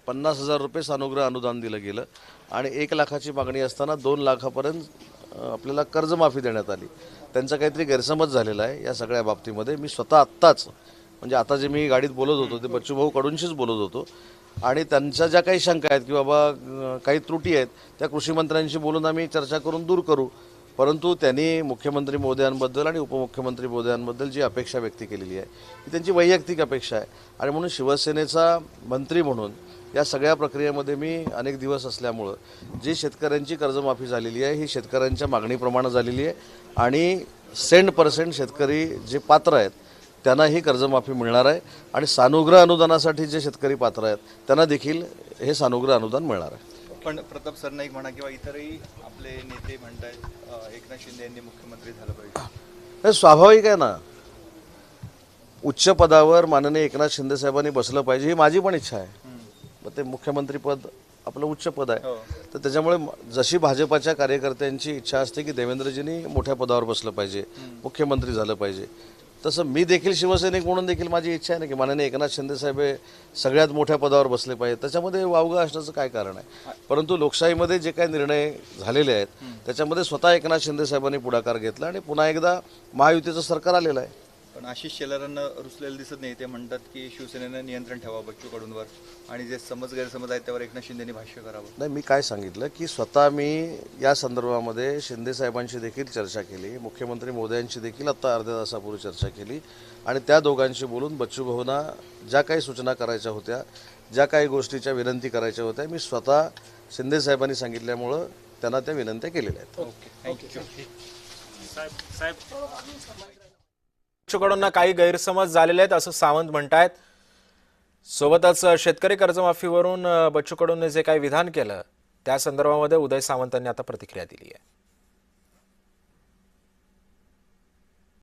50,000 रुपये सानुग्रह अनुदान दिलं गेलं आणि 1 लाखाची मागणी असताना 2 लाखापर्यंत आपल्याला कर्जमाफी देण्यात आली। त्यांचा काहीतरी गैरसमज झालेला आहे या सगळ्या बाबतीमध्ये। मी स्वतः आत्ताच म्हणजे आता जे मी गाडीत बोलत होतो ते बच्चूभाऊ कडूंशीच बोलत होतो आणि त्यांच्या ज्या काही शंका आहेत की बाबा काही त्रुटी आहेत त्या कृषी मंत्र्यांशी बोलून आम्ही चर्चा करून दूर करू। परंतु त्यांनी मुख्यमंत्री महोदयांबद्दल आणि उपमुख्यमंत्री महोदयांबद्दल जी अपेक्षा व्यक्त केलेली आहे ही त्यांची वैयक्तिक अपेक्षा आहे आणि म्हणून शिवसेनेचा मंत्री म्हणून या सगळ्या प्रक्रियेमध्ये मी अनेक दिवस असल्यामुळं जी शेतकऱ्यांची कर्जमाफी झालेली आहे ही शेतकऱ्यांच्या मागणीप्रमाणे झालेली आहे आणि 100% शेतकरी जे पात्र आहेत त्यांना ही कर्जमाफी मिळणार आहे आणि सानुग्रह अनुदानासाठी जे शेतकरी पात्र आहेत त्यांना देखील हे सानुग्रह अनुदान मिळणार आहे। पण प्रताप सरनाईक म्हणा किंवा इतरही आपले नेते म्हणतात एकनाथ शिंदे यांनी मुख्यमंत्री झालं पाहिजे। हे स्वाभाविक आहे ना, उच्च पदावर माननीय एकनाथ शिंदे साहेबांनी बसलं पाहिजे ही माझी पण इच्छा आहे। मग ते मुख्यमंत्री पद आपलं उच्च पद आहे तर त्याच्यामुळे जशी भाजपाच्या कार्यकर्त्यांची इच्छा असते की देवेंद्रजींनी मोठ्या पदावर बसलं पाहिजे, मुख्यमंत्री झालं पाहिजे, तसं मी देखील शिवसैनिक म्हणून देखील माझी इच्छा आहे ना की माननीय एकनाथ शिंदे साहेब हे सगळ्यात मोठ्या पदावर बसले पाहिजे। त्याच्यामध्ये वावगं असण्याचं काय कारण आहे? परंतु लोकशाहीमध्ये जे काही निर्णय झालेले आहेत त्याच्यामध्ये स्वतः एकनाथ शिंदे साहेबांनी पुढाकार घेतला आणि पुन्हा एकदा महायुतीचं सरकार आलेलं आहे। पण आशिष शेलारांना रुसलेलं दिसत नाही। ते म्हणतात की शिवसेनेनं नियंत्रण ठेवावं बच्चू कडूंवर आणि जे गैरसमज आहेत त्यावर एकनाथ शिंदेंनी भाष्य करावं। नाही, मी काय सांगितलं की स्वतः मी या संदर्भामध्ये शिंदे साहेबांशी देखील चर्चा केली, मुख्यमंत्री महोदयांशी देखील आत्ता अर्ध्या तासापूर्वी चर्चा केली आणि त्या दोघांशी बोलून बच्चूभाऊंना ज्या काही सूचना करायच्या होत्या, ज्या काही गोष्टीच्या विनंती करायच्या होत्या मी स्वतः शिंदे साहेबांनी सांगितल्यामुळं त्यांना त्या विनंत्या केलेल्या आहेत। Okay, thank you. बच्चूकडूंना काही गैरसमज झालेले आहेत असं सावंत म्हणतायत। सोबतच शेतकरी कर्जमाफीवरून बच्चू कडूंनी जे काही विधान केलं त्या संदर्भामध्ये उदय सामंतांनी आता प्रतिक्रिया दिली आहे।